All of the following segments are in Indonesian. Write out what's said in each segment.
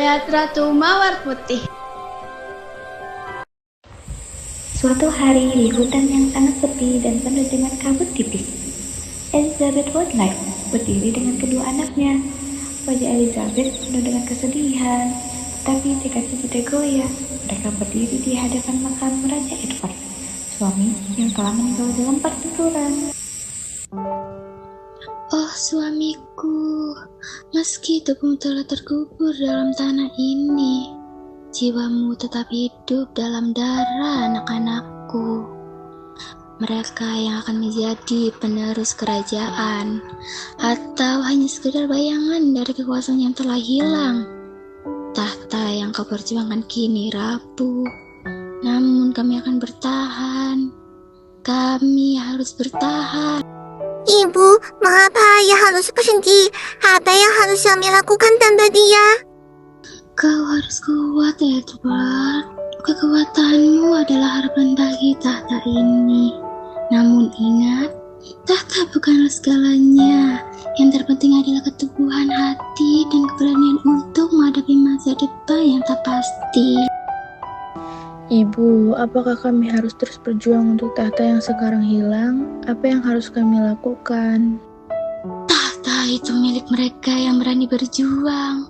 Riwayat Ratu Mawar Putih. Suatu hari di hutan yang sangat sepi dan penuh dengan kabut tipis, Elizabeth Woodlight berdiri dengan kedua anaknya. Wajah Elizabeth penuh dengan kesedihan, tetapi tekadnya tidak goyah. Mereka berdiri di hadapan makam Raja Edward, suami yang telah meninggal dalam pertempuran. Oh suamiku, meski tubuhmu telah terkubur dalam tanah ini, jiwamu tetap hidup dalam darah anak-anakku. Mereka yang akan menjadi penerus kerajaan, atau hanya sekedar bayangan dari kekuasaan yang telah hilang. Tahta yang kau perjuangkan kini rapuh, namun kami akan bertahan. Kami harus bertahan. Ibu, mengapa ayah harus berhenti? Apa yang harus kami lakukan tanpa dia? Kau harus kuat, Edward. Kekuatanmu adalah harapan bagi tahta ini. Namun ingat, tahta bukanlah segalanya. Yang terpenting adalah keteguhan hati dan keberanian untuk menghadapi masa depan yang tak pasti. Ibu, apakah kami harus terus berjuang untuk tahta yang sekarang hilang? Apa yang harus kami lakukan? Tahta itu milik mereka yang berani berjuang.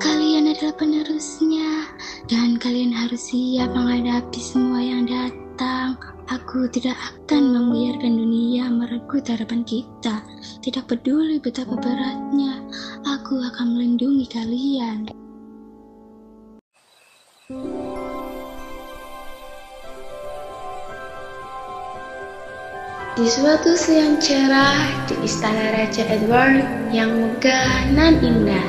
Kalian adalah penerusnya, dan kalian harus siap menghadapi semua yang datang. Aku tidak akan membiarkan dunia merenggut harapan kita. Tidak peduli betapa beratnya, aku akan melindungi kalian. Di suatu siang cerah di istana Raja Edward yang megah nan indah,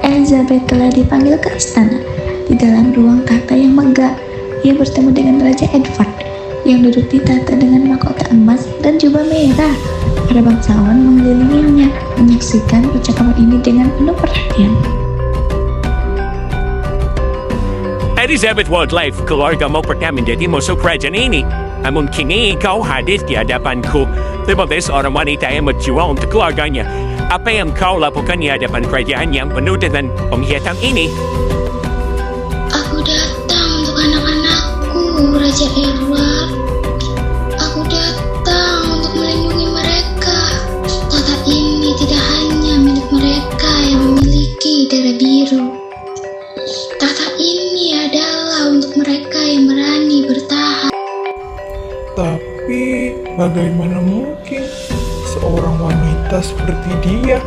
Elizabeth telah dipanggil ke istana. Di dalam ruang tahta yang megah, ia bertemu dengan Raja Edward yang duduk di tahta dengan mahkota emas dan jubah merah. Para bangsawan mengelilinginya, menyaksikan percakapan ini dengan penuh perhatian. Elizabeth Woodlight, keluarga mo pertama menjadi musuh kerajaan ini. Namun kini kau hadir di hadapanku. 15 orang wanita yang berjuang untuk keluarganya. Apa yang kau lakukan di hadapan kerajaan yang penuh dengan pemihatan ini? Aku datang untuk anak-anakku, Raja Edward. Aku datang untuk melindungi mereka. Tahta ini tidak hanya milik mereka yang memiliki darah biru. Tahta ini adalah untuk mereka yang berani bertahan. Tapi bagaimana mungkin seorang wanita seperti dia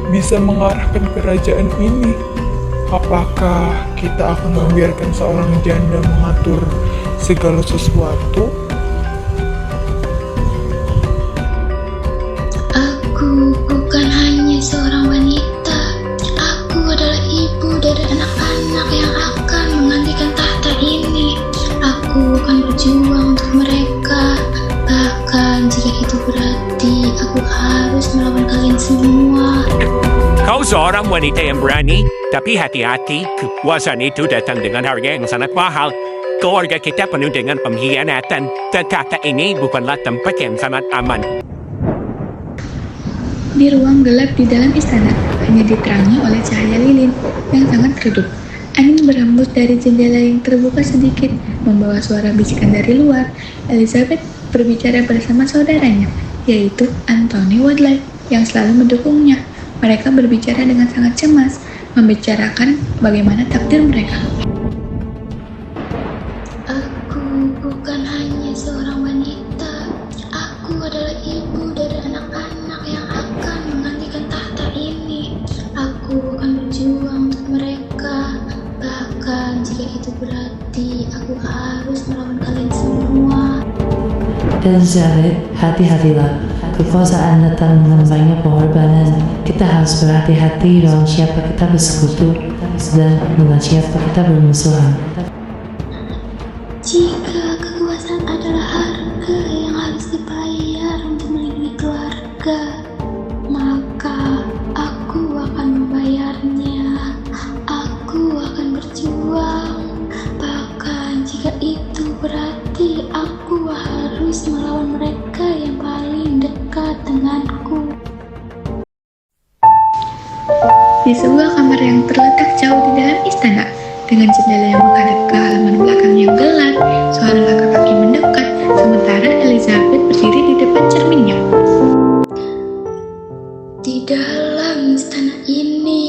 bisa mengarahkan kerajaan ini? Apakah kita akan membiarkan seorang janda mengatur segala sesuatu? Aku bukan hanya seorang wanita. Aku adalah ibu dari anak-anak yang akan menggantikan tahta ini. Aku akan berjuang untuk mereka. Bahkan jika itu berarti aku harus melawan kalian semua. Kau seorang wanita yang berani, tapi hati-hati, kekuasaan itu datang dengan harga yang sangat mahal. Keluarga kita penuh dengan pengkhianatan, dan tahta ini bukanlah tempat yang sangat aman. Di ruang gelap di dalam istana, hanya diterangi oleh cahaya lilin yang sangat redup. Angin berhembus dari jendela yang terbuka sedikit, membawa suara bisikan dari luar. Elizabeth berbicara bersama saudaranya, yaitu Anthony Woodlight, yang selalu mendukungnya. Mereka berbicara dengan sangat cemas, membicarakan bagaimana takdir mereka. Aku bukan hanya seorang wanita. Aku adalah ibu dari anak-anak yang akan menggantikan tahta ini. Aku akan berjuang untuk mereka. Bahkan jika itu berarti aku harus melawan kalian semua. Elizabeth, hati-hatilah. Kekuasaan datang dengan banyak pengorbanan. Kita harus berhati-hati dalam siapa kita bersekutu dan dengan siapa kita bermusuhan. Jika kekuasaan adalah harga yang harus dibayar untuk melindungi keluarga, maka aku akan membayarnya. Aku akan berjuang. Bahkan jika itu berarti aku harus melawan mereka yang paling dekat denganku. di sebuah kamar yang terletak jauh di dalam istana. Dengan jendela yang menghadap ke halaman belakang yang gelap, seorang laki-laki mendekat, sementara Elizabeth berdiri di depan cerminnya. Di dalam istana ini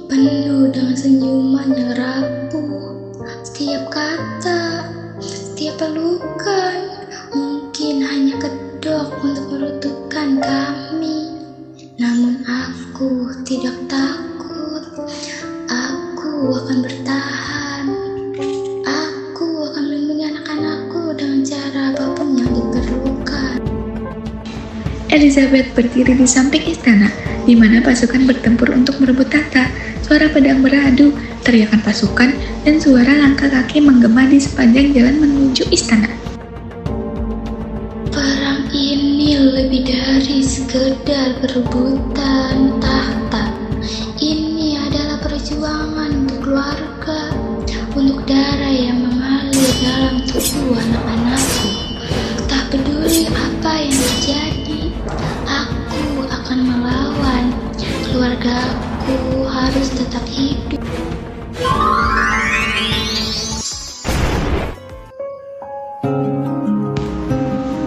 penuh dengan senyuman yang rapuh. Setiap kata, setiap pelukan mungkin hanya kedok untuk meruntuhkan kami. Namun aku tidak takut. Aku akan bertahan. Aku akan melindungi anak-anakku dengan cara apapun yang diperlukan. Elizabeth berdiri di samping istana, di mana pasukan bertempur untuk merebut tahta. Suara pedang beradu, teriakan pasukan, dan suara langkah kaki menggema di sepanjang jalan menuju istana. Perang ini lebih dari sekedar perebutan tahta. Ini adalah perjuangan untuk keluarga, untuk darah yang mengalir dalam tubuh anak-anakku. Tak peduli apa yang terjadi, aku akan melawan. Keluargaku harus tetap hidup.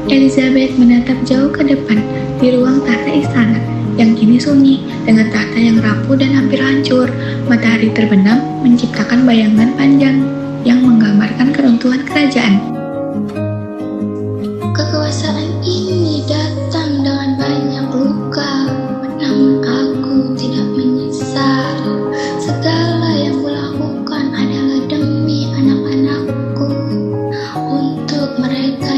Elizabeth menatap jauh ke depan di ruang tahta istana yang kini sunyi dengan tahta yang rapuh dan hampir hancur. Matahari terbenam menciptakan bayangan panjang yang menggambarkan keruntuhan kerajaan. Kekuasaan ini datang dengan banyak luka, namun aku tidak menyesal. Segala yang kulakukan adalah demi anak-anakku, untuk mereka